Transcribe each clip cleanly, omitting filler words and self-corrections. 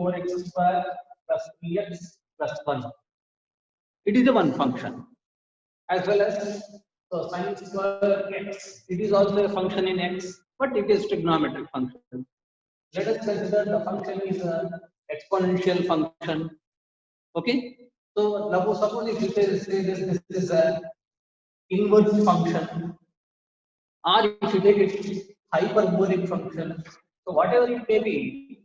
4x square plus 3x plus 1. It is a one function. As well as so sin square x. It is also a function in x, but it is trigonometric function. Let us consider the function is an exponential function. Okay. So suppose if you say this is a inverse function, or if you take it hyperbolic function. So whatever it may be,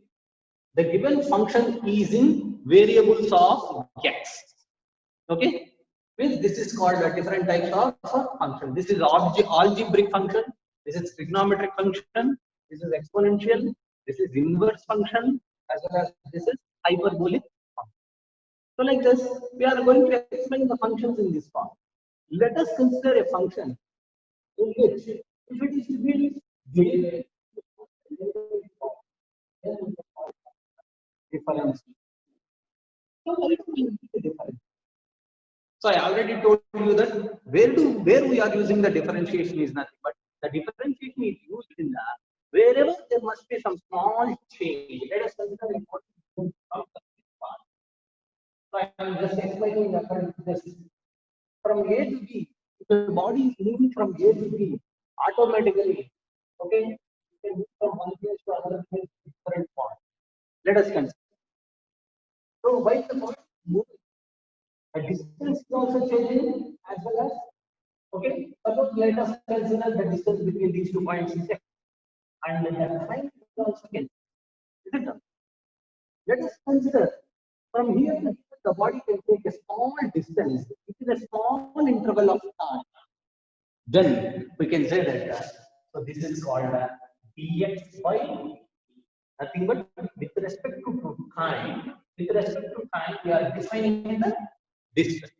the given function is in variables of x. Okay. Means this is called a different types of function. This is algebraic function. This is trigonometric function. This is exponential. This is inverse function, as well as this is hyperbolic function. So like this, we are going to explain the functions in this form. Let us consider a function in which, if it is to be given difference. So what is the difference? So I already told you that where we are using the differentiation is nothing but the differentiation is used in the wherever there must be some small change. Let us consider important part. So I am just explaining this from A to B. If the body is moving from A to B, automatically, okay, you can move from one place to another place to different point. Let us consider. So why the body moving? The distance is also changing as well as, okay, suppose let us consider the distance between these 2 points is x, and the time is also changing. Isn't it? Let us consider from here to here, the body can take a small distance within a small interval of time. Then we can say that so this is called dx by nothing but with respect to time. With respect to time, we are defining the distance.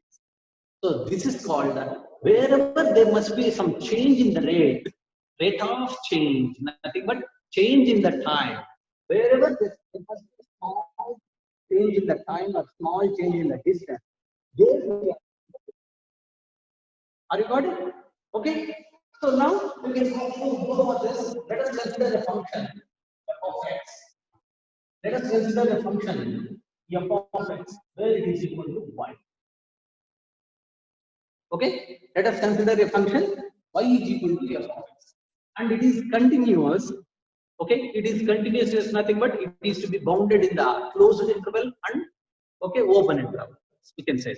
So this is called wherever there must be some change in the rate of change, nothing but change in the time. Wherever there must be small change in the time or small change in the distance, are you got it? Okay. So now we can go over this. Let us consider the function f of x. Let us consider the function f of x where it is equal to y. Okay, let us consider a function y is equal to f of x, and it is continuous. Okay, it is continuous is nothing but it is to be bounded in the closed interval and okay open interval. We can say.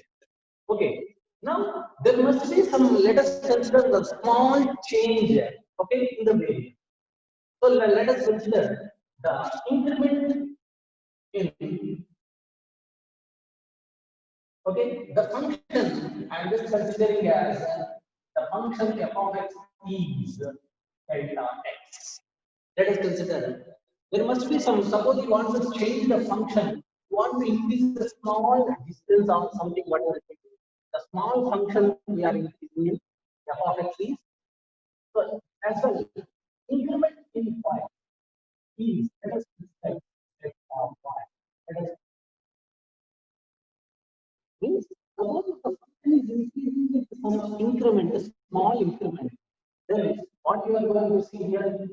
Okay, now there must be some. Let us consider the small change. Okay, in the variable. So let us consider the increment in. Okay, the function I am just considering as the function f of x is delta x. Let us consider there must be some. Suppose you want to change the function, you want to increase the small distance of something, whatever it is. The small function we are increasing in f of x is so as well. Increment in y is let us consider f of y. Let us means suppose the function is increasing with some increment, a small increment, then what you are going to see here,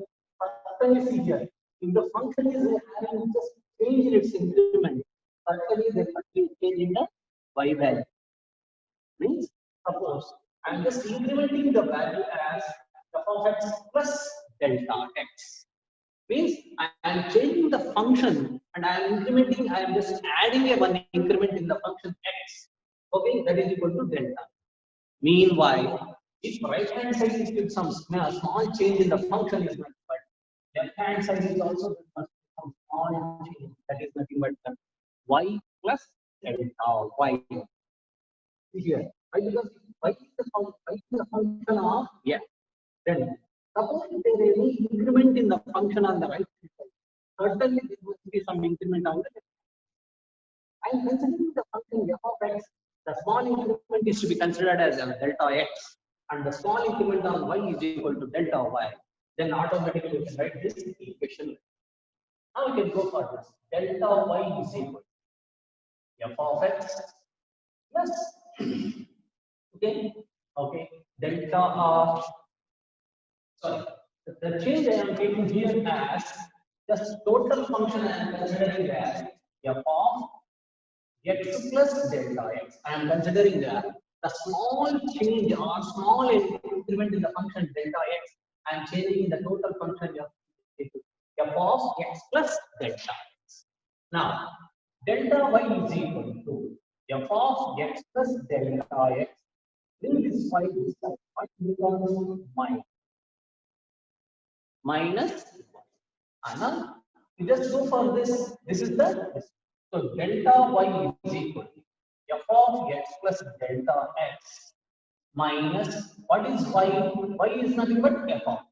certainly see here, if the function is having just change in its increment, certainly there must be change in the y value. Means suppose I am just incrementing the value as f of x plus delta x. Means I am changing the function and I am incrementing, I am just adding a one increment in the function x. Okay, that is equal to delta. Meanwhile, if right hand side is with some small change in the function is nothing but left hand side is also with some small change, that is nothing but y plus delta y. Here, why? Because y is the function of yeah. Then suppose there is any increment in the function on the right side, certainly there must be some increment on the left. I am considering the function f of x. The small increment is to be considered as delta x, and the small increment on y is equal to delta y. Then automatically we can write this equation. Now we can go for this. Delta y is equal to f of x plus okay delta of sorry, the change I am taking here as just total function I am considering as f of x plus delta x. I am considering the small change or small increment in the function delta x. I am changing the total function f of x plus delta x. Now, delta y is equal to f of x plus delta x. Bring this y this side. What becomes minus 1. And now, you just go for this. This is the so delta y is equal to f of x plus delta x minus what is y? Y is nothing but f of x.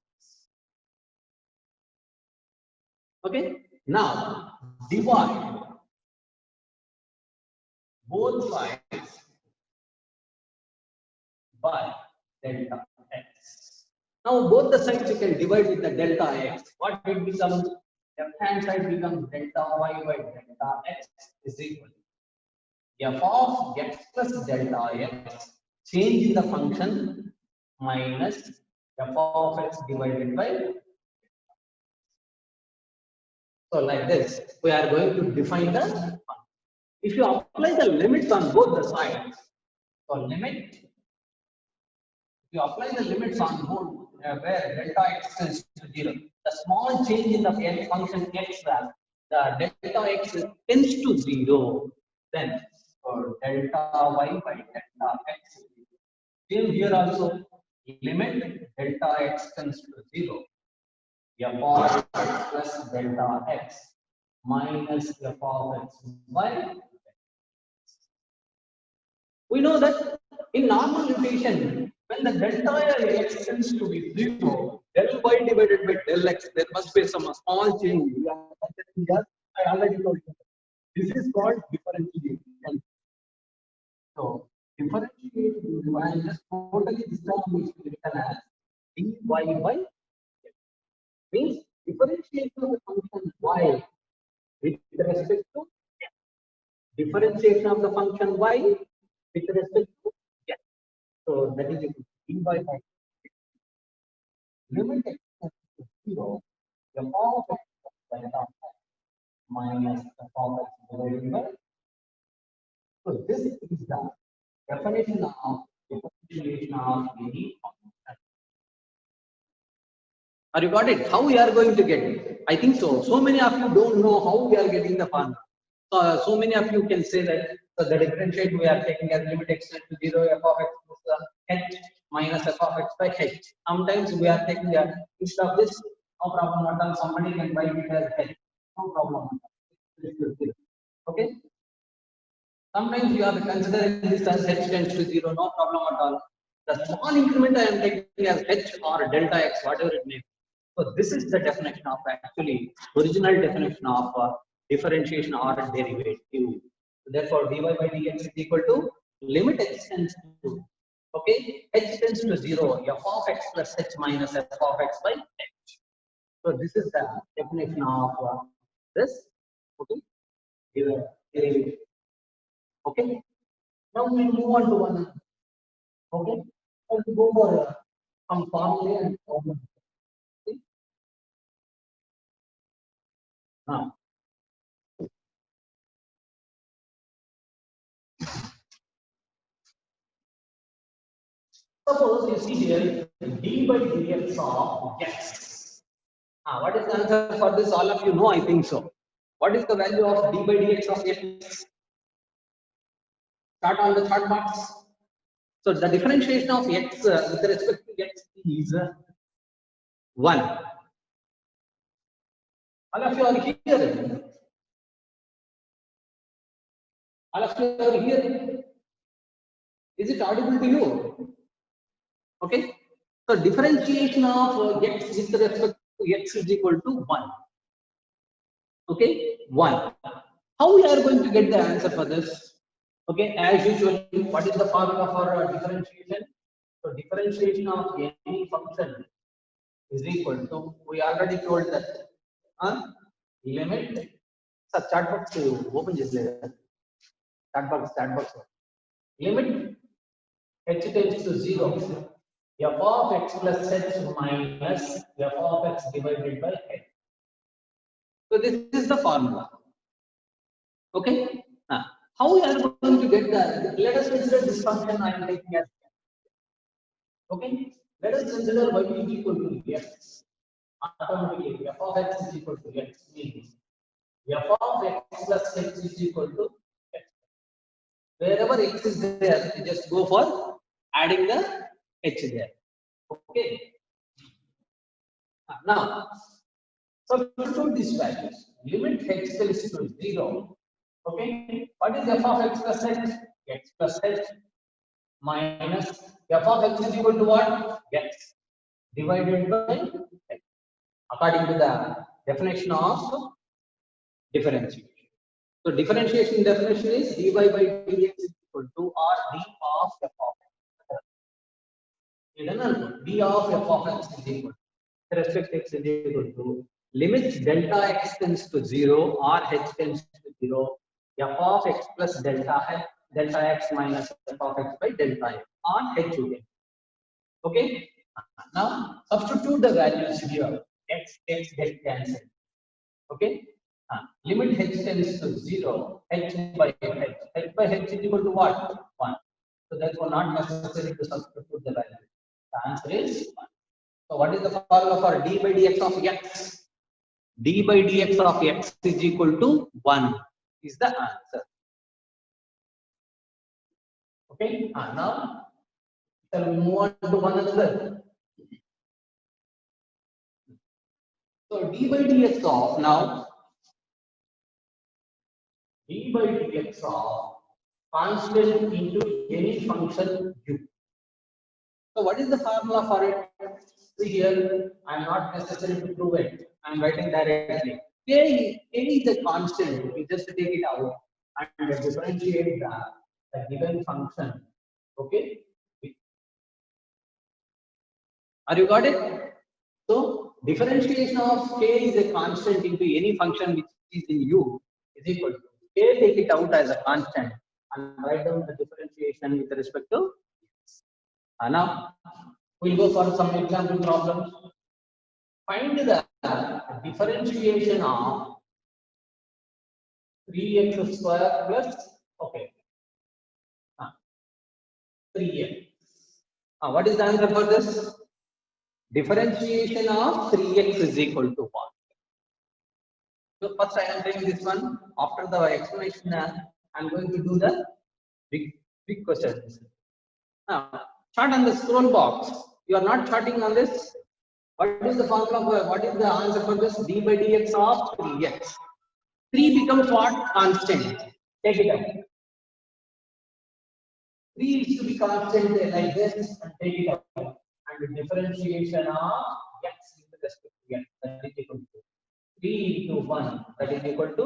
Okay. Now divide both sides by delta x. Now both the sides you can divide with the delta x. What it becomes? Left hand side becomes delta y by delta x is equal to f of x plus delta x change in the function minus f of x divided by. So like this, we are going to define the. If you apply the limits on both the sides, so limit. If you apply the limits on both where delta x is to 0, the small change in the function x the delta x tends to 0, then for delta y by delta x. Same here also, limit delta x tends to 0, f of x plus delta x minus f of x by. We know that in normal notation, when the delta x tends to be 0, del y divided by del x, there must be some small change. I already told you. This is called differentiation. So, differentiation, I just totally this term is written as dy by x. Means differentiation of the function y with respect to x. Differentiation of the function y with respect to x. So that is dy by x. Limit x to 0, f of x delta x minus f of x divided by. So this is the definition of differentiation of any function. Are you got it? How we are going to get it? I think so. So many of you don't know how we are getting the formula. So many of you can say that the differentiate we are taking as limit x to 0 f of x plus h minus f of x by h. Sometimes we are taking instead of this, no problem at all. Somebody can write it as h. No problem. Okay. Sometimes you are considering this as h tends to 0. No problem at all. The small increment I am taking as h or delta x, whatever it may be. So this is the definition of actually original definition of differentiation or derivative. So therefore, dy by dx is equal to limit x tends to h tends to 0, f of x plus h minus f of x by h. So this is the definition of this. Okay, derivative. Okay. Now we move on to one. Okay, and we go for some formula and problem. Okay. Now. Suppose you see here d by dx of x. What is the answer for this? All of you know, I think so. What is the value of d by dx of x? Start on the third box. So the differentiation of x with respect to x is 1. All of you are here. All of you are here. Is it audible to you? Okay. So differentiation of x with respect to x is equal to 1. Okay, 1. How we are going to get the answer for this? Okay, as usual, what is the formula for differentiation? So differentiation of any function is equal to, we already told that limit. So chat box open just later. Chat box. Limit h tends to 0. F of x plus h minus f of x divided by h. So this is the formula. Okay. How we are going to get the? Let us consider this function I am taking as. Okay. Let us consider y is equal to x. Automatically, f of x is equal to x means f of x plus x is equal to x. Wherever x is there, you just go for adding the h there. Okay. Now, substitute these values. Limit h tends to 0. Okay. What is f of x plus h? X plus h minus f of x is equal to what? X divided by x. According to the definition of differentiation. So differentiation definition is dy by dx is equal to r d of f of x. D of f of x is equal to respect x is equal to limits delta x tends to 0 or h tends to 0 f of x plus delta x minus f of x by delta x on h again. Okay. Now substitute the values here. X get cancelled. Okay. Limit h tends to 0, h by h. H by h is equal to what? 1. So therefore not necessary to substitute the value. The answer is 1. So what is the formula for d by dx of x? D by dx of x is equal to 1 is the answer. Okay. Now shall we move on to one another? So d by dx of now d by dx of constant into any function u. So what is the formula for it? See here, I am not necessary to prove it. I am writing directly. K is a constant. You just take it out and differentiate the given function. Okay. Are you got it? So differentiation of k is a constant into any function which is in u is equal to k, take it out as a constant and write down the differentiation with respect to. Now we'll go for some example problems. Find the differentiation of 3x square plus 3x. What is the answer for this? Differentiation of 3x is equal to what? So first I am doing this one. After the explanation, I am going to do the big questions. Now, chart on the scroll box. You are not charting on this. What is the formula for what is the answer for this? D by dx of 3x. 3 becomes what? Constant. Take it out. 3 is to be constant like this and take it out. And the differentiation of x with respect to x, that is equal to 3 into 1, that is equal to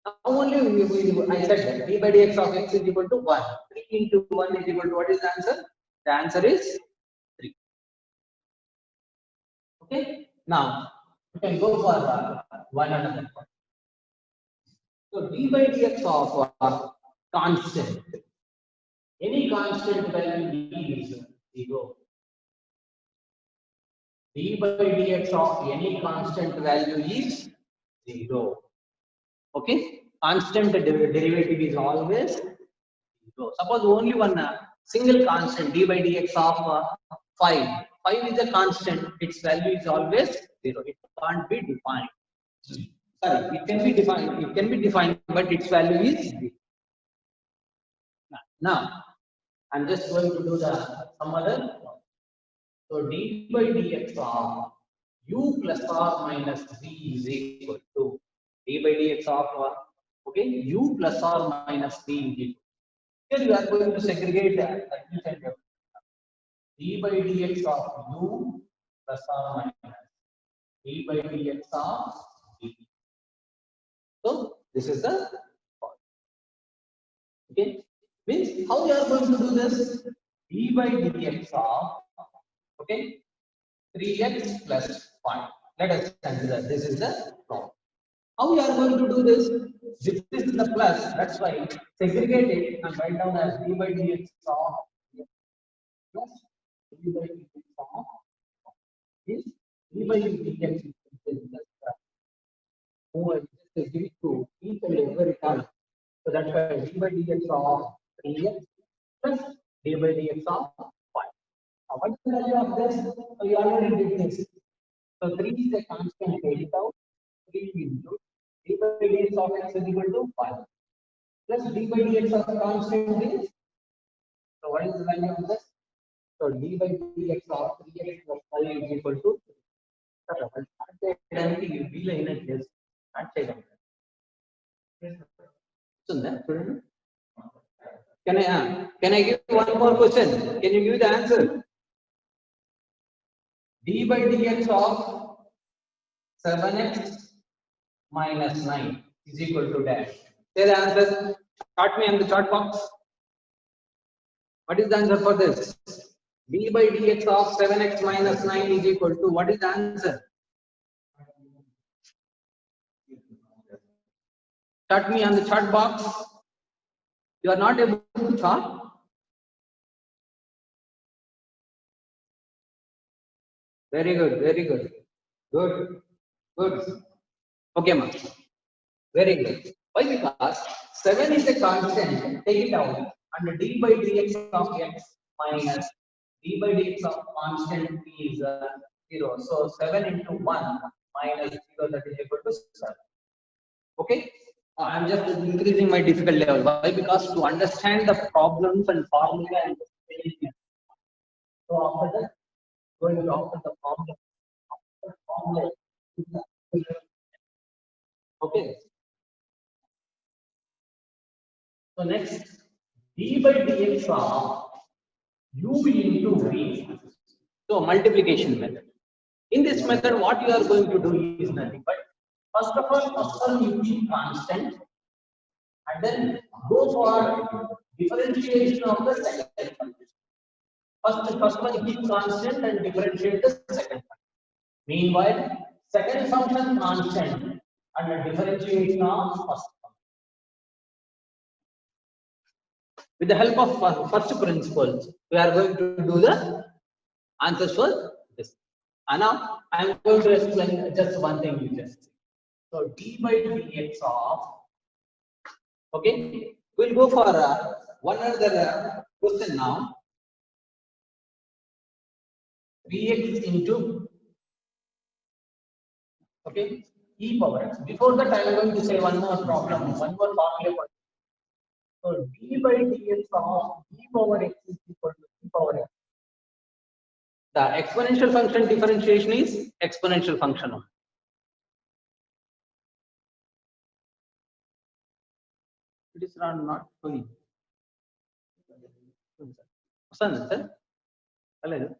now only I said that d by dx of x is equal to 1. 3 into 1 is equal to what is the answer? The answer is 3. Okay. Now you can go for one another one. So d by dx of constant. Any constant value is 0. D by dx of any constant value is 0. Okay. Constant derivative is always 0. Suppose only one single constant d by dx of 5. 5 is a constant. Its value is always 0. It can't be defined. Sorry, it can be defined. It can be defined, but its value is 0. Now, I'm just going to do some other. So d by dx of u plus or minus v is equal to d by dx of u plus or minus v is equal. Here you are going to segregate each and every. D by dx of u plus or minus d by dx of v. So this is the part. Okay. Means how you are going to do this? D by dx of 3x plus 5. Let us consider this is the problem. How we are going to do this? This is the plus. That's why segregate it and write down as d by dx of plus d by dx of is d by dx is just move and just give it to each and every term. that's why d by dx of 3x plus d by dx of 5. What is the value of this? So you already did this. So 3 is a constant, take it out. 3 into d by dx of x is equal to 5 plus d by dx of constant is. So what is the value of this? So d by dx of 3x plus 5 is equal to. చేయడానికి వీలైన start చేయడం. Can I give one more question? Can you give the answer? D by dx of 7x minus 9 is equal to dash. Say the answer. Start me on the chart box. What is the answer for this? D by dx of 7x minus 9 is equal to, what is the answer? Start me on the chart box. You are not able to chart. Very good, very good. Good, good. Okay, ma. Very good. Why? Because 7 is a constant. Take it out. And d by dx of x minus d by dx of constant is 0. So 7 into 1 minus 0, that is equal to 7. Okay? I'm just increasing my difficult level. Why? Because to understand the problems and formula and so after that, going after the problem. After formula. Okay. So next, d by dx of u into v. So multiplication method. In this method, what you are going to do is nothing but first of all, you keep constant and then go for differentiation of the second one. First one keep constant and differentiate the second one. Meanwhile, second function constant and the differentiation of first one. With the help of first principles, we are going to do the answers for this. And now I am going to explain just one thing you just. So d by dx of, okay, we'll go for one other question now. Dx into, okay, e power x. Before that, I am going to say one more problem, one more formula. So d by dx of e power x is equal to e power x. The exponential function differentiation is exponential function. It is not going. Sir? Hello.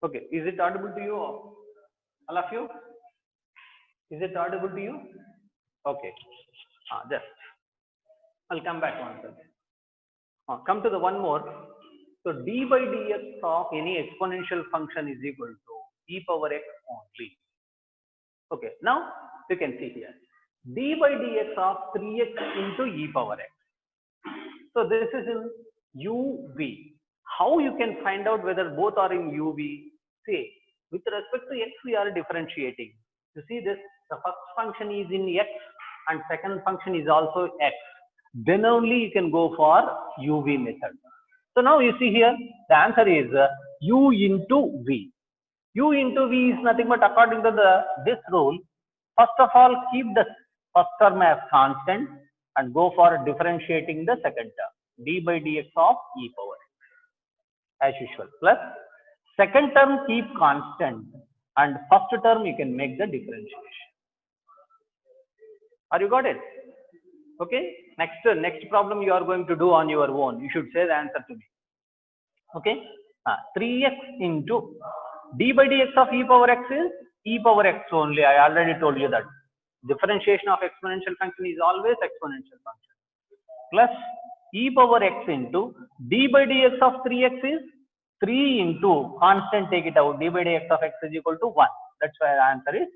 Okay, is it audible to you, all of you? Is it audible to you? Okay, just I'll come back once again. Come to the one more. So d by dx of any exponential function is equal to e power x only. Okay, now you can see here d by dx of 3x into e power x. So this is in uv. How you can find out whether both are in uv? See, with respect to x we are differentiating. You see this, the first function is in x and second function is also x. Then only you can go for uv method. So now you see here the answer is u into v. U into v is nothing but according to this rule. First of all, keep the first term as constant and go for differentiating the second term, d by dx of e power x as usual, plus second term keep constant and first term you can make the differentiation. Are you got it? Okay, next problem you are going to do on your own. You should say the answer to me. Okay, 3x into d by dx of e power x is e power x only. I already told you that differentiation of exponential function is always exponential function, plus e power x into d by dx of 3x is 3 into constant, take it out, d by dx of x is equal to 1. That's why the answer is.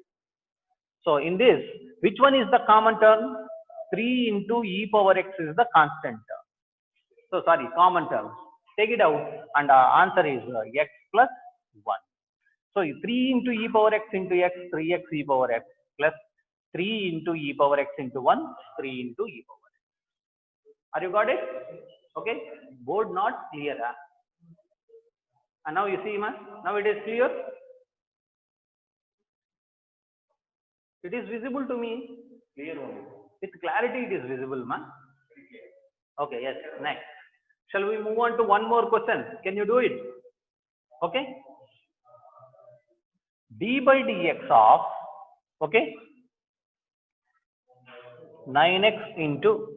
So in this, which one is the common term? 3 into e power x is the constant term. So sorry, common term. Take it out and answer is x plus 1. So 3 into e power x into x, 3x e power x, plus 3 into e power x into 1, 3 into e power x. Are you got it? Okay, board not clear. And now you see, man, now it is clear. It is visible to me. Clear only. With clarity it is visible, man. Okay, yes, next. Shall we move on to one more question? Can you do it? Okay. D by dx of, okay, 9x into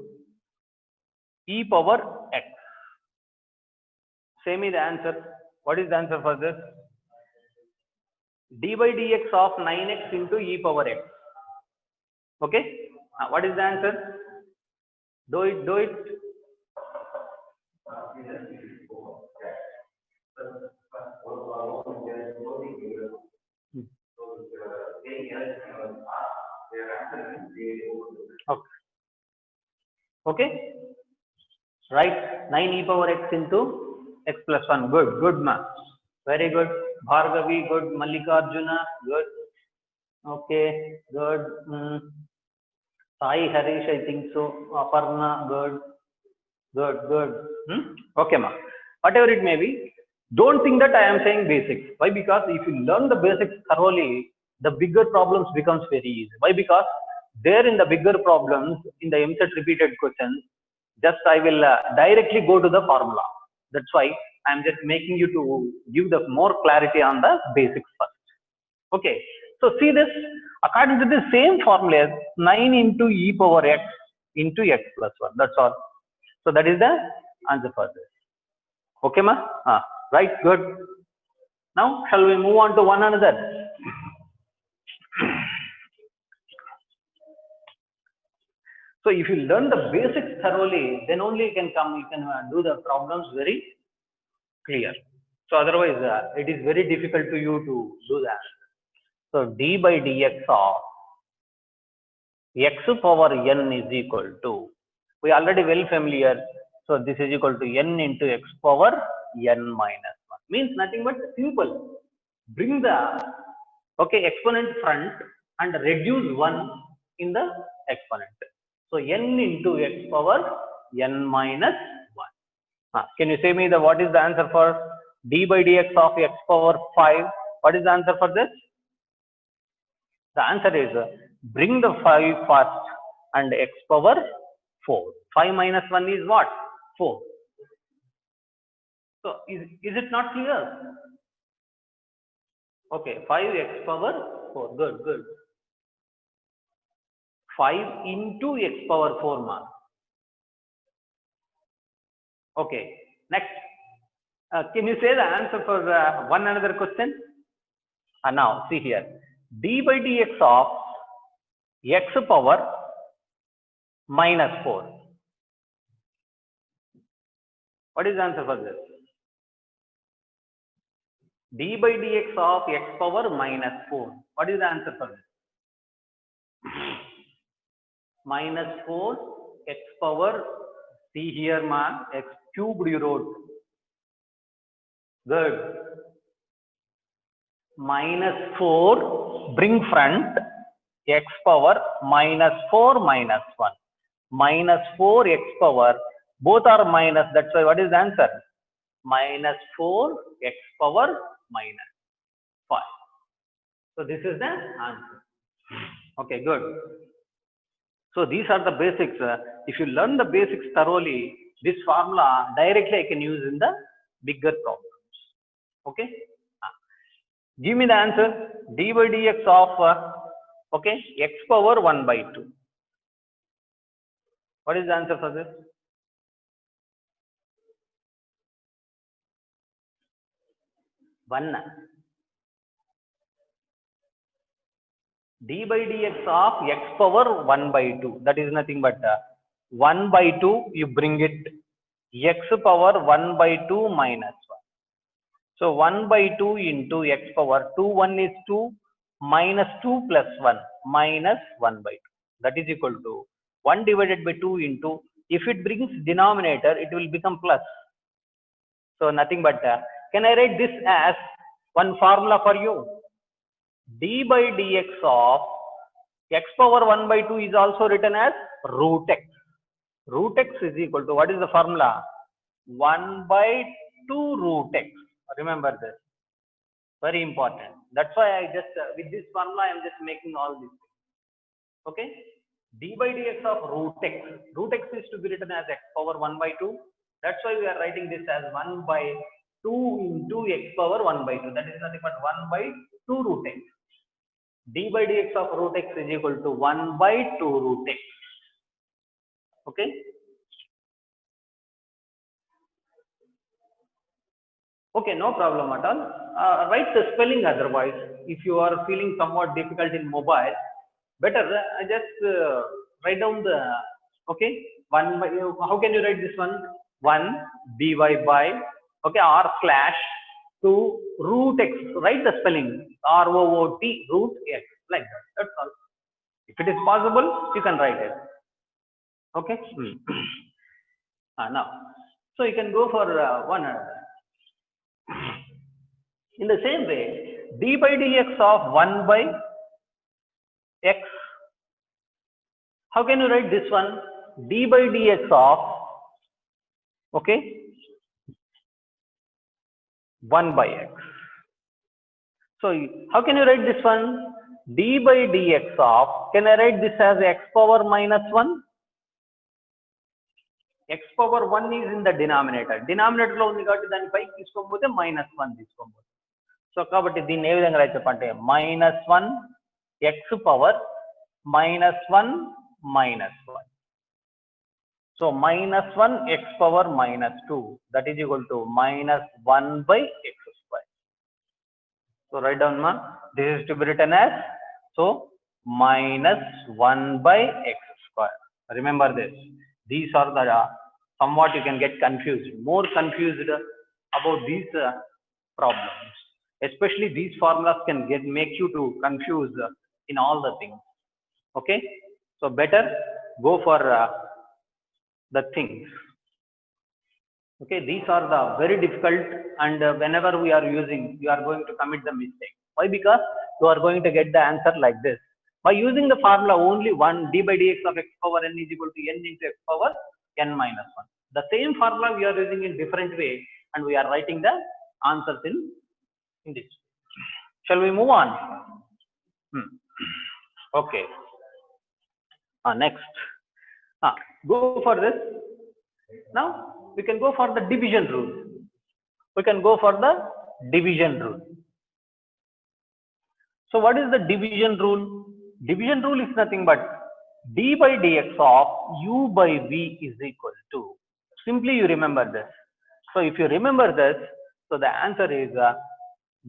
e power x. Say me the answer. What is the answer for this? D by dx of 9x into e power x. Okay. What is the answer? Do it, do it. Okay. Okay. Right. 9 e power x into x plus 1. Good. Good, ma. Very good. Bhargavi, good. Mallikarjuna, good. Okay. Good. Sai Harish, I think so. Aparna, good. Good, good. Okay, ma. Whatever it may be, don't think that I am saying basics. Why? Because if you learn the basics thoroughly, the bigger problems becomes very easy. Why? Because there in the bigger problems, in the MSET repeated questions, just I will directly go to the formula. That's why I am just making you to give the more clarity on the basics first. Okay. So see this, according to the same formula, 9 into e power x into x plus 1. That's all. So that is the answer for this. Okay, ma? Right, good. Now, shall we move on to one another? So if you learn the basics thoroughly, then only you can do the problems very clear. So otherwise, it is very difficult to you to do that. So d by dx of x power n is equal to, we already well familiar. So this is equal to n into x power n minus 1. Means nothing but simple. Bring the exponent front and reduce 1 in the exponent. So n into x power n minus 1. Can you say me what is the answer for d by dx of x power 5? What is the answer for this? The answer is bring the 5 first and x power 4. 5 minus 1 is what? 4. So is it not clear? Okay, 5x power 4. Good, good. 5 into x power 4 mark. Okay, next. Can you say the answer for one another question? Now see here, d by dx of x power minus 4. What is the answer for this? D by dx of x power minus 4. What is the answer for this? Minus 4 x power, see here man, x cubed you wrote. Good. Minus 4, bring front, x power minus 4 minus 1. Minus 4 x power, both are minus, that's why what is the answer? Minus 4 x power minus 5. So this is the answer. Okay, good. So these are the basics. If you learn the basics thoroughly, this formula directly I can use in the bigger problems. Okay. Give me the answer. D by dx of okay, x power 1 by 2. What is the answer for this? One. D by dx of x power 1 by 2. That is nothing but 1 by 2. You bring it x power 1 by 2 minus 1. So 1 by 2 into x power 2, 1 is 2 minus 2 plus 1 minus 1 by 2. That is equal to 1 divided by 2 into, if it brings denominator, it will become plus. So nothing but, can I write this as one formula for you? D by dx of x power 1 by 2 is also written as root x. Root x is equal to, what is the formula? 1 by 2 root x. Remember this. Very important. That's why I just, with this formula, I am just making all these things. Okay. D by dx of root x. Root x is to be written as x power 1 by 2. That's why we are writing this as 1 by 2 into x power 1 by 2. That is nothing but 1 by 2 root x. D by dx of root x is equal to 1 by 2 root x. Okay. Okay, no problem at all. Write the spelling otherwise. If you are feeling somewhat difficult in mobile, better just write down the, okay, 1 by, how can you write this one? 1 by by, okay, r slash 2 root x. Write the spelling root root x, like that. That's all. If it is possible, you can write it. Okay. Now, so you can go for one another. In the same way, d by dx of 1 by x. How can you write this one? D by dx of, okay, 1 by x. So how can you write this one? D by dx of, can I write this as x power minus 1? X power 1 is in the denominator. Denominator lo undi kabatti dani pai iskombode minus 1 iskombode. So kabatti deenni ఏ విధంగా రాయొచ్చంటే minus 1 x power minus 1 minus 1. So minus 1 x power minus 2, that is equal to minus 1 by x square. So write down ma, this is to be written as, so minus 1 by x square. Remember this. These are the somewhat you can get confused, more confused about these problems. Especially these formulas can make you to confuse in all the things. Okay, so better go for the things. Okay, these are the very difficult, and whenever we are using, you are going to commit the mistake. Why? Because you are going to get the answer like this. By using the formula only 1 d by dx of x power n is equal to n into x power n minus 1. The same formula we are using in different way, and we are writing the answers in this. Shall we move on? Okay. Next. Go for this. Now we can go for the division rule. We can go for the division rule. So what is the division rule? Division rule is nothing but d by dx of u by v is equal to, simply you remember this. So if you remember this, So the answer is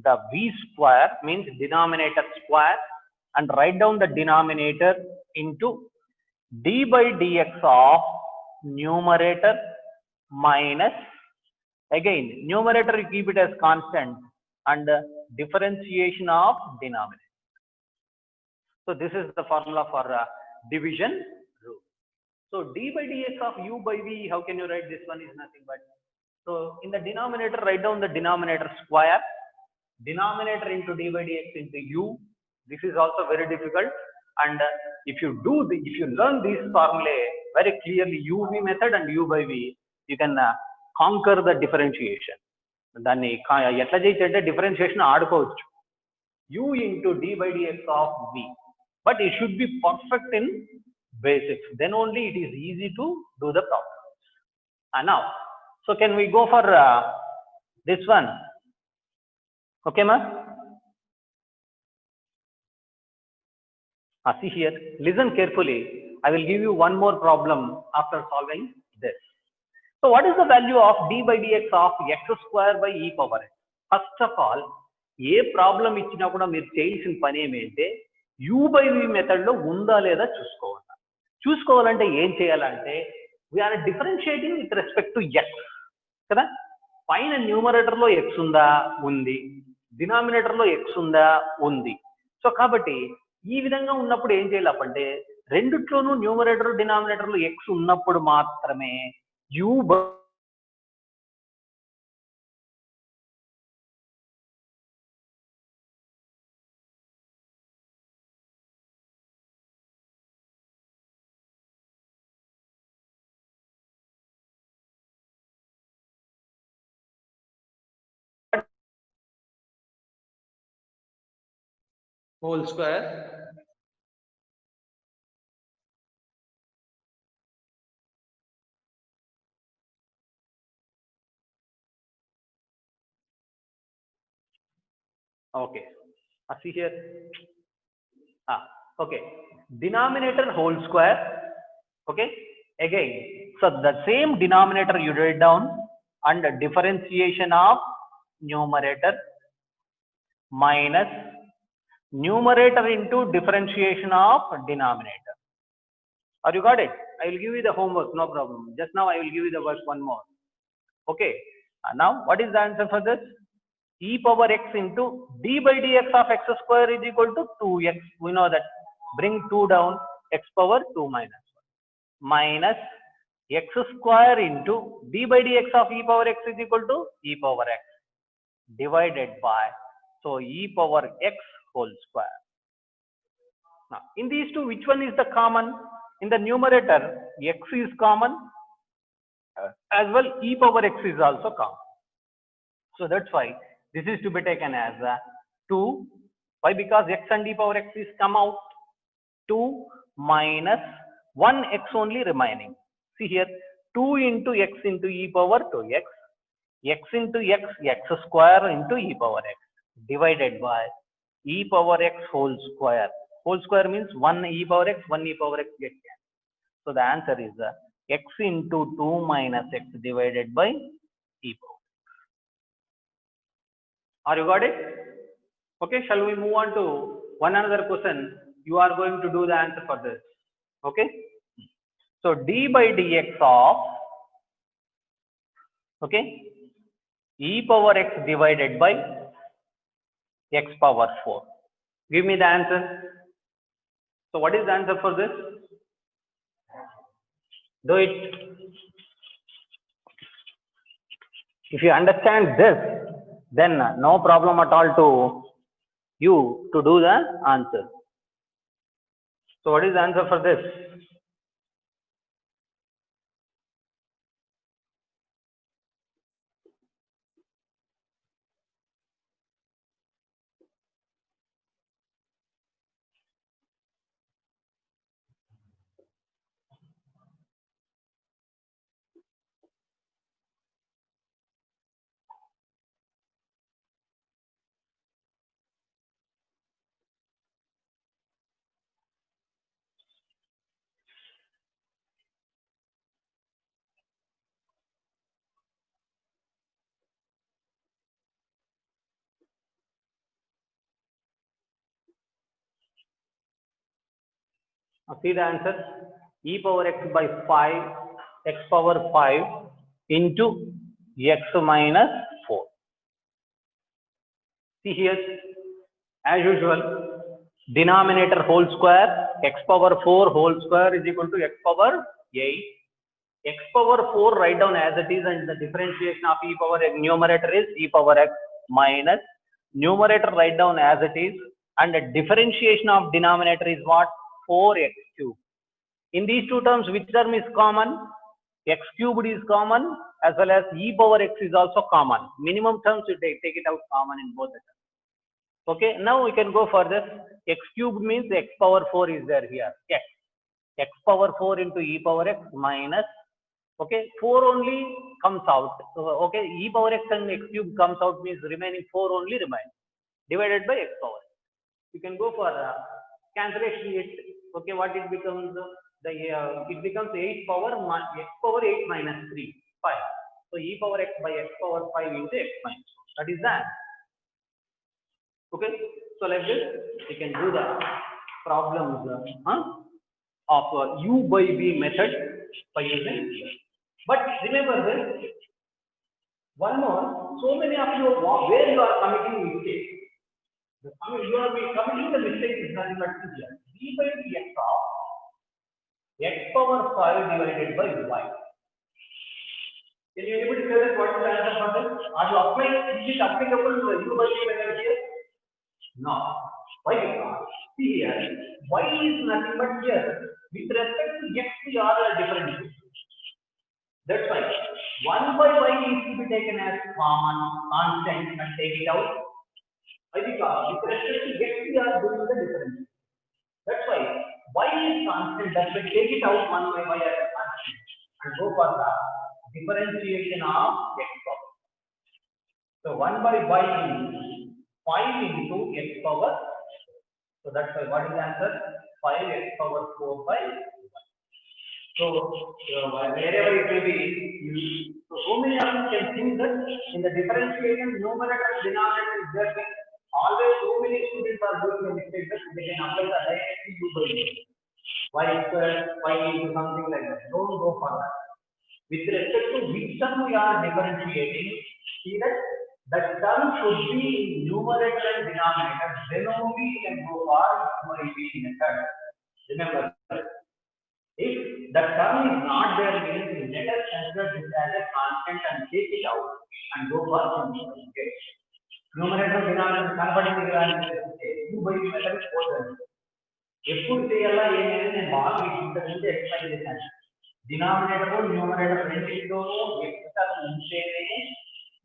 the v square means denominator square, and write down the denominator into d by dx of numerator minus, again numerator you keep it as constant, and differentiation of denominator. So this is the formula for division rule. So d by dx of u by v, how can you write this one? Is nothing but, so in the denominator write down the denominator square, denominator into d by dx into u. This is also very difficult, and if you learn these formulae very clearly, uv method and u by v, you can conquer the differentiation. దాన్ని ఎట్లా చేయొచ్చు అంటే differentiation ఆడుకోవచ్చు, u into d by dx of v, but it should be perfect in basics, then only it is easy to do the problem. And now, so can we go for this one? Okay, ma? See here, listen carefully. I will give you one more problem after solving this. So what is the value of d by dx of x square by e power x? First of all, A problem ఇచ్చినా కూడా మీరు చేయాల్సిన పని ఏమంటే u by v method లో ఉందా లేదా చూసుకోవాలంటే ఏం చేయాలంటే we are differentiating with respect to x కదా. పైన న్యూమరేటర్ లో x ఉందా, ఉంది, డినామినేటర్ లో x ఉందా, ఉంది. సో కాబట్టి ఈ విధంగా ఉన్నప్పుడు ఏం చేయాలంటే రెండిట్లోనూ న్యూమరేటర్ డినామినేటర్ లో x ఉన్నప్పుడు మాత్రమే u whole square. Okay, see here. Okay, denominator whole square. Okay, again, so the same denominator you write down, and differentiation of numerator minus numerator into differentiation of denominator. Or you got it? I will give you the homework, no problem. Just now I will give you the work one more. Okay, now what is the answer for this? E power x into d by dx of x square is equal to 2x. We know that. Bring 2 down, x power 2 minus 1 minus x square into d by dx of e power x is equal to e power x divided by, so e power x whole square. Now in these two, which one is the common? In the numerator, x is common, as well e power x is also common. So that's why this is to be taken as 2. Why? Because x and e power x is come out. 2 minus 1x only remaining. See here, 2 into x into e power 2x, x into x, x square into e power x divided by e power x whole square. Whole square means 1 e power x, 1 e power x get cancelled. So the answer is x into 2 minus x divided by e power. Are you got it? Okay, shall we move on to one another question? You are going to do the answer for this. Okay, so d by dx of, okay, e power x divided by x power 4. Give me the answer. So what is the answer for this? Do it. If you understand this, then no problem at all to you to do the answer. So what is the answer for this? Now see the answer. E power x by 5, x power 5 into x minus 4. See here, as usual, denominator whole square, x power 4 whole square is equal to x power 8. X power 4 write down as it is, and the differentiation of e power x numerator is e power x minus numerator write down as it is, and the differentiation of denominator is what? 4x cube. In these two terms, which term is common? X cubed is common, as well as e power x is also common. Minimum terms you take it out common in both the terms. Okay, now we can go for this. X cubed means x power 4 is there here. X power 4 into e power x minus, okay, 4 only comes out. So, okay, e power x and x cube comes out means remaining 4 only remains, divided by x power. You can go for cancellation it. Okay, what it becomes? It becomes 8 power x power 8 minus 3, 5. So e power x by x power 5 into x minus 4. That is that. Okay, so like this, we can do the problems of u by v method by using here. But remember this, one more, so many of you, where you are committing mistakes. You are committing the mistake is nothing but here. V by dx of x power 5 divided by y. Can you anybody say that what is the answer for this? Are you applying, is it applicable to the u by v method here? No. Why? Because see here, y is nothing but here. With respect to x, we are different. That's why 1 by y is to be taken as common, constant, and take it out. Why? Because with respect to x, we are doing the difference. That's why y is constant. That's why take it out 1 by y as a constant and go for the differentiation of x power. So 1 by y is 5 into x power. So that's why what is the answer? 5x power 4 by 1. So wherever it may be, so many of you can think that in the differentiation, numerator, denominator is there. Always so many students are doing the mistake that they can apply the directly u by v. Y square, y into something like that. Don't go for that. With respect to which term we are differentiating, see that the term should be in numerator and denominator. Then only you can go for u by v method. Remember, if the term is not there, means let us consider this as a constant and take it out and go for simplification. Numerator denominator converting u by v method is important. ఎప్పుడు చేయాలా ఏమేమి నేను బాగా ఇంతకుముందు explain చేశాను. Denominator numerator రెండింటిలోనూ extra ఉంటేనే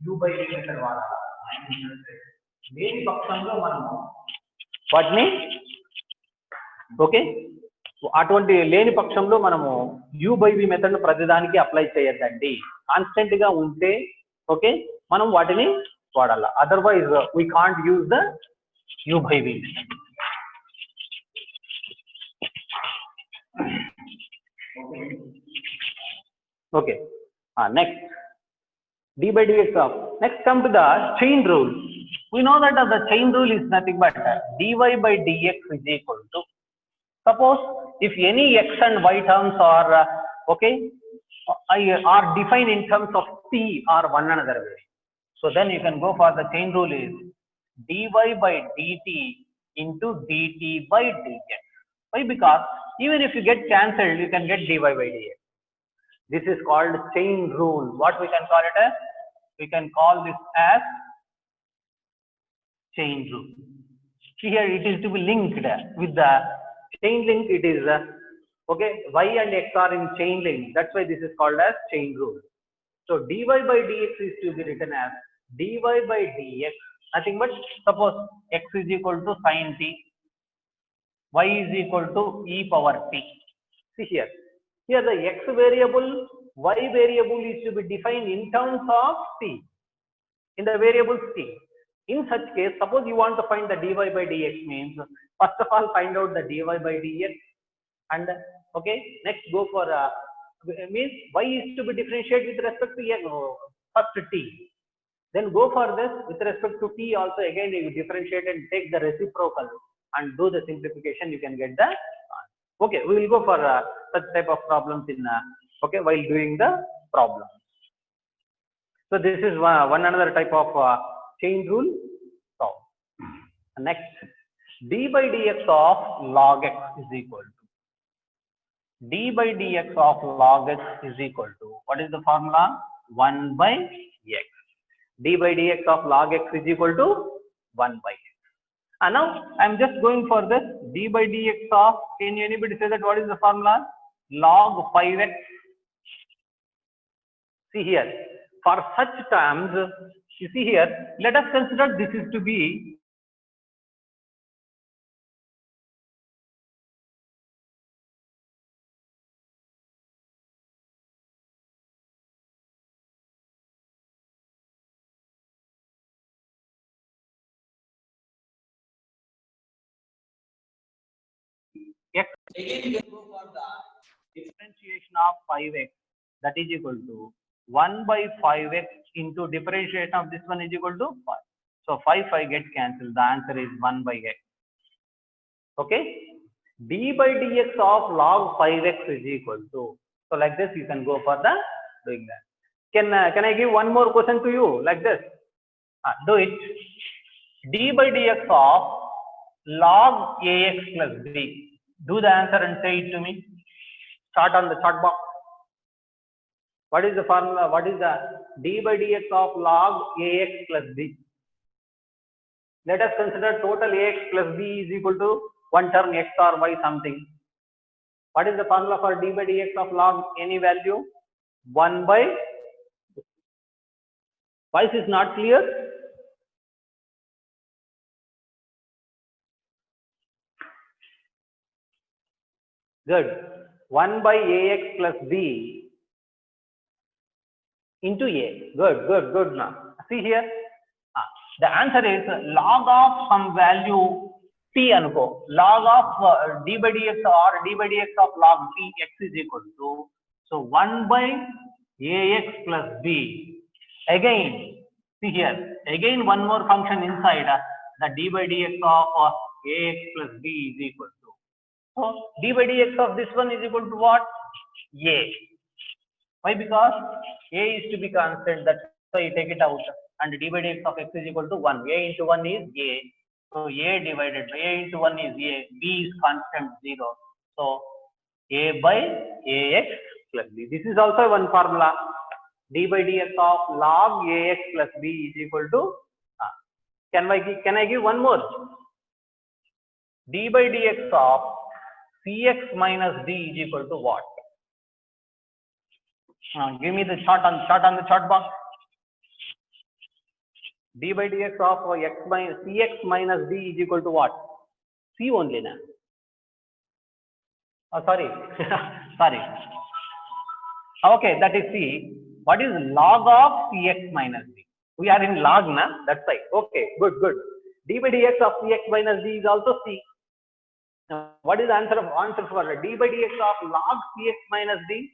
u by v method వాడాలి. లేని పక్షంలో మనము వాటిని ఓకే, అటువంటి లేని పక్షంలో మనము u by v మెథడ్ ప్రతిదానికి అప్లై చేయొద్దండి. కాన్స్టెంట్ గా ఉంటే ఓకే మనం వాటిని వాడాలి. Otherwise we can't use the u by v method. Okay, next d by dx of, next come to the chain rule. We know that the chain rule is nothing but dy by dx is equal to, suppose if any x and y terms are okay are defined in terms of t or one another way, so then you can go for the chain rule is dy by dt into dt by dx. Why? Because even if you get cancelled, you can get dy by dx. This is called chain rule. What we can call it as? We can call this as chain rule. See here, it is to be linked with the chain link. It is okay, y and x are in chain link. That's why this is called as chain rule. So dy by dx is to be written as dy by dx, nothing but suppose x is equal to sin t, y is equal to e power t. See here, here the x variable, y variable is to be defined in terms of t, in the variables t. In such case, suppose you want to find the dy by dx, means first of all find out the dy by dx, and okay, next go for means y is to be differentiated with respect to first t, then go for this with respect to t also, again you differentiate and take the reciprocal and do the simplification, you can get the answer. Okay, we will go for such type of problems in okay, while doing the problem. So this is one another type of chain rule problem. Next, d by dx of log x is equal to d by dx of log x is equal to, what is the formula? 1 by x. D by dx of log x is equal to 1 by x. And now I am just going for this d by dx of, can anybody say that what is the formula? Log 5x. See here, for such terms, you see here, let us consider this is to be x. Again, you can go for the differentiation of 5x, that is equal to 1 by 5x into differentiation of this one is equal to 5. So 5 gets cancelled. The answer is 1 by x. Okay. D by dx of log 5x is equal to. So like this, you can go for the doing that. Can I give one more question to you like this? Do it. D by dx of log ax plus b. Do the answer and say it to me. Start on the chart box. What is the formula? What is the d by dx of log ax plus b? Let us consider total ax plus b is equal to one term x or y something. What is the formula for d by dx of log any value? 1 by. Why is not clear? Good. 1 by ax plus b into a. Good now. See here. The answer is log of some value t anko. Log of d by dx or d by dx of log t x is equal to. So 1 by ax plus b. Again, see here. Again one more function inside the d by dx of ax plus b is equal to. So d by dx of this one is equal to what? A. Why? Because a is to be constant. That's why you take it out. And d by dx of x is equal to 1. A into 1 is a. So a divided by a into 1 is a. B is constant 0. So a by ax plus b. This is also one formula. D by dx of log ax plus b is equal to. Can I give one more? D by dx of cx minus d is equal to what? Give me the chart on the chart box. D by dx of cx minus d is equal to what? C only now. Oh, sorry. Sorry. Okay, that is C. What is log of cx minus d? We are in log na. That's right. Okay, good. D by dx of cx minus d is also C. Now, what is the answer for d by dx of log cx minus d?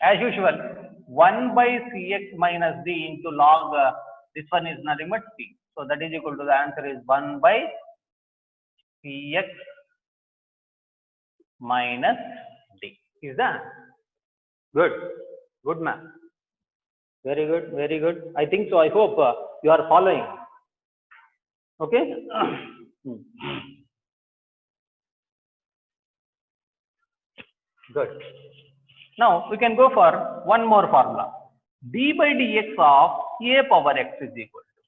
As usual, 1 by cx minus d into log, this one is nothing but c. So that is equal to, the answer is 1 by cx minus d. Is that good? Good, ma'am. Very good. I think so. I hope you are following. Okay. Good. Now we can go for one more formula. D by dx of a power x is equal to.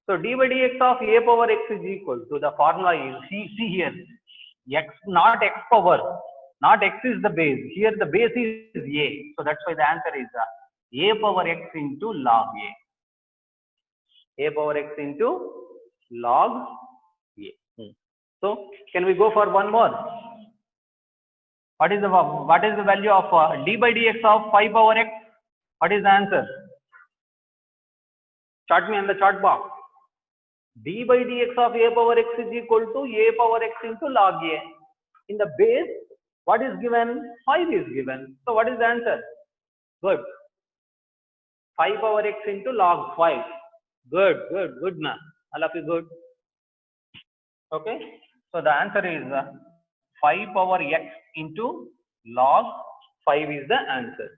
So d by dx of a power x is equal to, the formula is, see here, x, not x power, not x is the base. Here the base is a. So that's why the answer is a power x into log a. A power x into log a. So can we go for one more? What is the value of d by dx of 5 power x? What is the answer? Chart me on the chart box. D by dx of a power x is equal to a power x into log a. In the base, what is given? 5 is given. So what is the answer? Good. 5 power x into log 5. Good, ma'am. All of you good. Okay. So the answer is 5 power x into log 5 is the answer.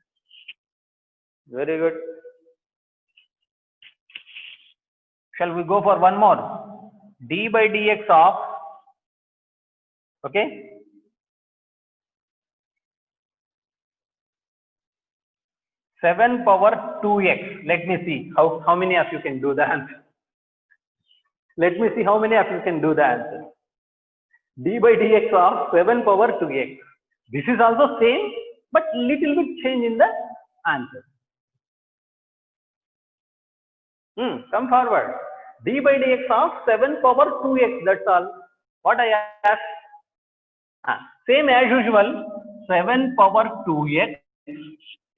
Very good. Shall we go for one more? D by dx of, okay, 7 power 2x. Let me see how many of you can do the answer. Let me see how many of you can do the answer. D by dx of 7 power 2x. This is also same, but little bit change in the answer. Come forward. D by dx of 7 power 2x. That's all. What I asked. Same as usual. 7 power 2x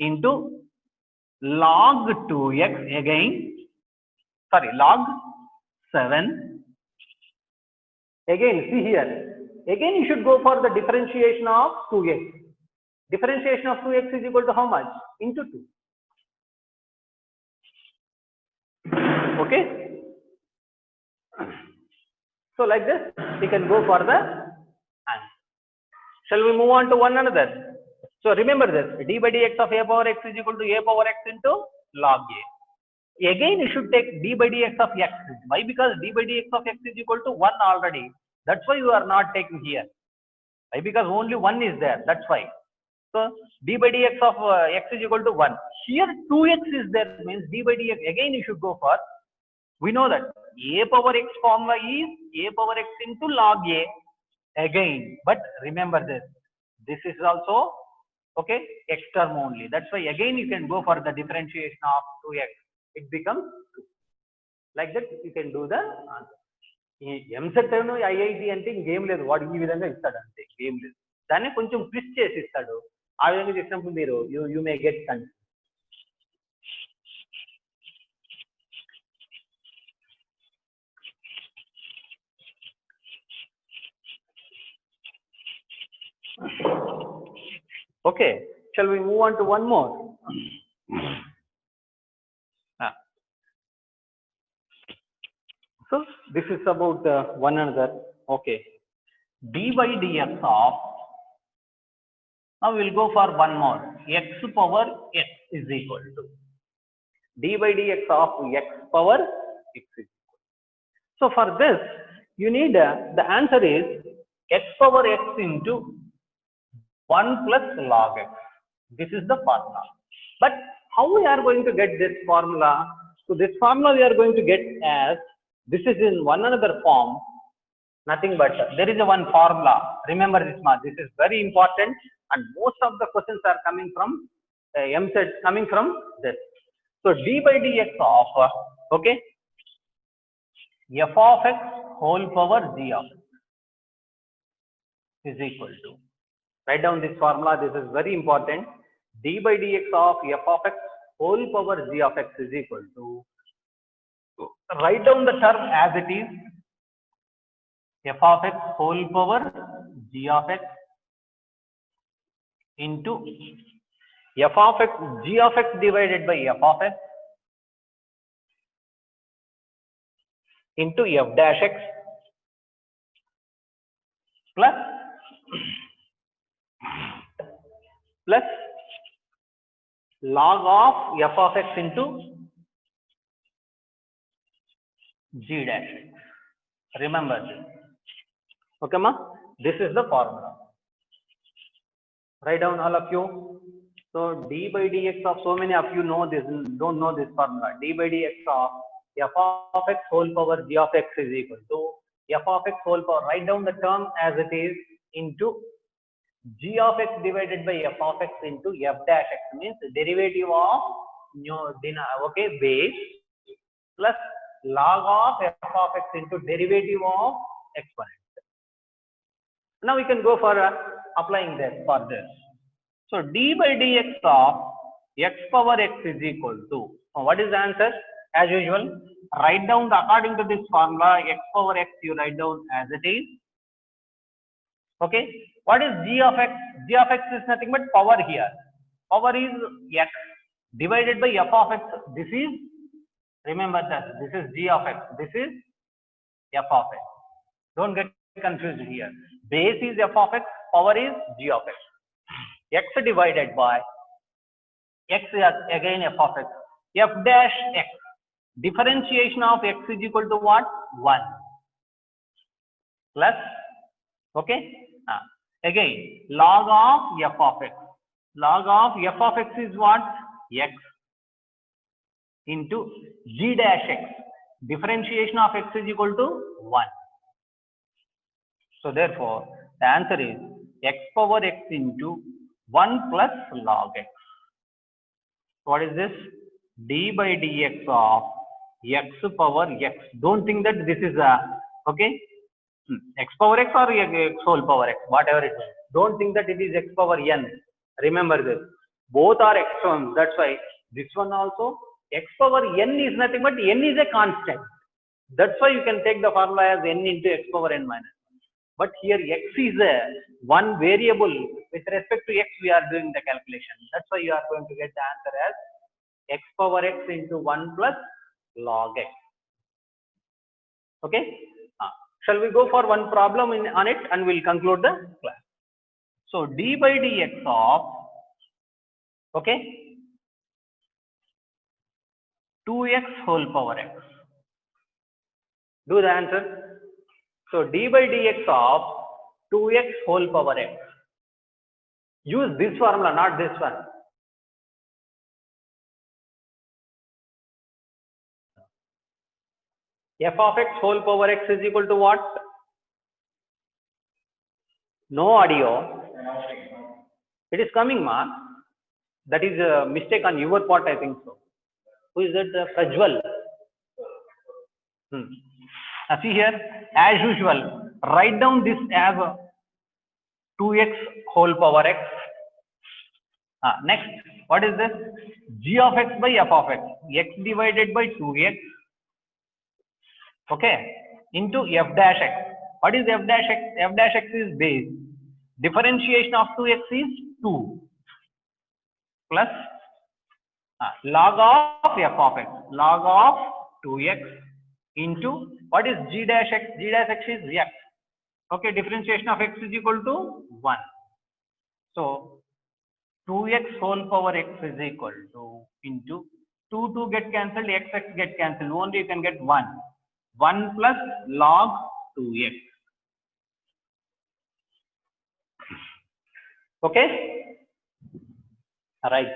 into log 2x again. Sorry, log 7. Again, see here. Again, you should go for the differentiation of 2x. Differentiation of 2x is equal to how much? Into 2. Okay. So like this, we can go for the answer. Shall we move on to one another? So remember this, d by dx of a power x is equal to a power x into log a. Again, you should take d by dx of x. Why? Because d by dx of x is equal to 1 already. That's why you are not taking here. Why? Because only 1 is there. That's why. So d by dx of x is equal to 1. Here 2x is there, means d by dx. Again, you should go for. We know that a power x formula is a power x into log a again. But remember this. This is also okay x term only. That's why again you can go for the differentiation of 2x. It becomes 2. Like that you can do the answer. MSET IIT అంటే ఇంకేం లేదు, వాడు ఈ విధంగా ఇస్తాడు అంతే, ఏం లేదు. దాన్ని కొంచెం ట్విస్ట్ చేసి ఇస్తాడు. ఆ విధంగా చేసినప్పుడు మీరు you may get confuse. Okay, shall we move on to one more? So this is about one another. Okay, d by dx of, now we will go for one more, x power x is equal to d by dx of x power x is equal. So for this you need the answer is x power x into 1 plus log x. This is the formula. But how we are going to get this formula? So this formula we are going to get as, this is in one another form, nothing but there is a one formula. Remember this much. This is very important, and most of the questions are coming from MSET, coming from this. So d by dx of okay f of x whole power g of x is equal to, write down this formula. This is very important. D by dx of f of x whole power g of x is equal to, write down the term as it is, f of x whole power g of x into f of x, g of x divided by f of x into f dash x plus log of f of x into g dash x. Remember this. Okay, ma? This is the formula. Write down all of you. So d by dx of, so many of you know this, don't know this formula. D by dx of f of x whole power g of x is equal to f of x whole power, write down the term as it is, into g of x divided by f of x into f dash x, means derivative of okay base plus log of f of x into derivative of exponent. Now we can go for applying this for this. So d by dx of x power x is equal to, what is the answer? As usual, write down according to this formula, x power x you write down as it is. Okay, what is g of x? G of x is nothing but power here. Power is x divided by f of x. This is, remember that this is g of x. This is f of x. Don't get confused here. Base is f of x, power is g of x. X divided by x is again f of x. F dash x. Differentiation of x is equal to what? 1. Plus, okay? Again, log of f of x. Log of f of x is what? X into g dash x. Differentiation of x is equal to 1. So therefore, the answer is x power x into 1 plus log x. What is this? D by dx of x power x. Don't think that this is okay, x power x or x whole power x, whatever it is. Don't think that it is x power n. Remember this. Both are x terms. That's why this one also x power n is nothing but n is a constant. That's why you can take the formula as n into x power n minus 1. But here x is a one variable. With respect to x, we are doing the calculation. That's why you are going to get the answer as x power x into 1 plus log x. Okay? Shall we go for one problem on it and we'll conclude the class. So d by dx of, okay, 2x whole power x. Do the answer. So d by dx of 2x whole power x. Use this formula, not this one. F of x whole power x is equal to what? No audio. It is coming, ma. That is a mistake on your part, I think so. Who is that? Prajwal. See here, as usual, write down this as 2x whole power x. Next, what is this? G of x by f of x. X divided by 2x. Okay, into f dash x. What is f dash x? F dash x is base. Differentiation of 2x is 2 plus log of f of x. Log of 2x into what is g dash x? G dash x is x. Okay, differentiation of x is equal to 1. So 2x whole power x is equal to into 2 get cancelled, x get cancelled. Only you can get 1. 1 plus log 2x. Okay? Right.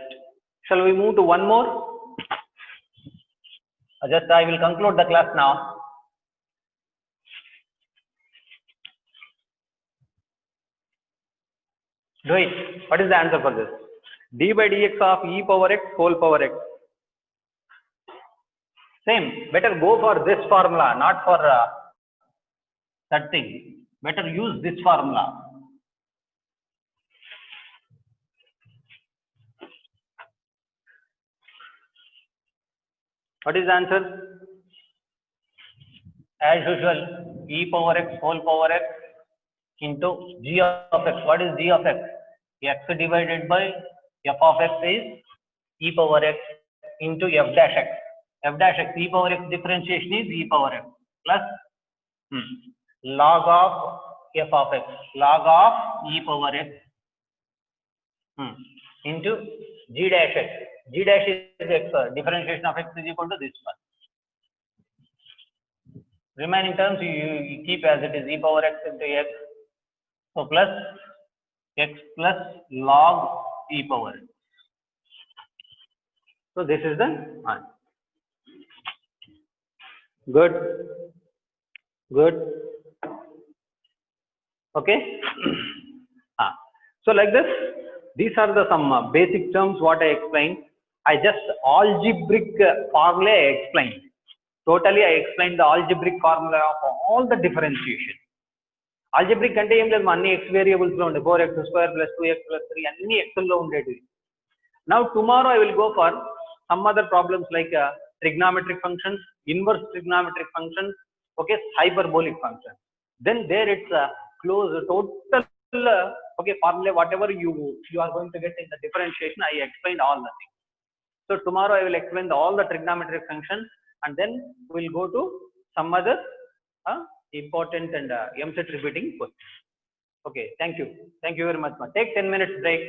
Shall we move to one more? I will conclude the class now. Do it. What is the answer for this? D by dx of e power x whole power x. Same. Better go for this formula, not for that thing. Better use this formula. What is the answer? As usual, e power x whole power x into g of x. What is g of x? X divided by f of x is e power x into f dash x. F dash x, e power x differentiation is e power x plus log of f of x. Log of e power x into g dash x. G dash is x. Differentiation of x is equal to this one. Remaining terms you keep as it is, e power x into x. So plus x plus log e power x. So this is the answer. Good. Good. Okay. So like this, these are the some basic terms what I explained. I just algebraic formula I explained. Totally I explained the algebraic formula of all the differentiation. Algebraic ante em ledhu anni x variables lo unde 4x square plus 2x plus 3 anni x lo undedi. Now tomorrow I will go for some other problems like trigonometric functions, inverse trigonometric functions, okay, hyperbolic functions. Then there it's close total okay formula whatever you are going to get in the differentiation. I explained all the things. So tomorrow I will explain all the trigonometric functions, and then we will go to some other important and MCET repeating questions. Okay, thank you. Thank you very much. Take 10 minutes break.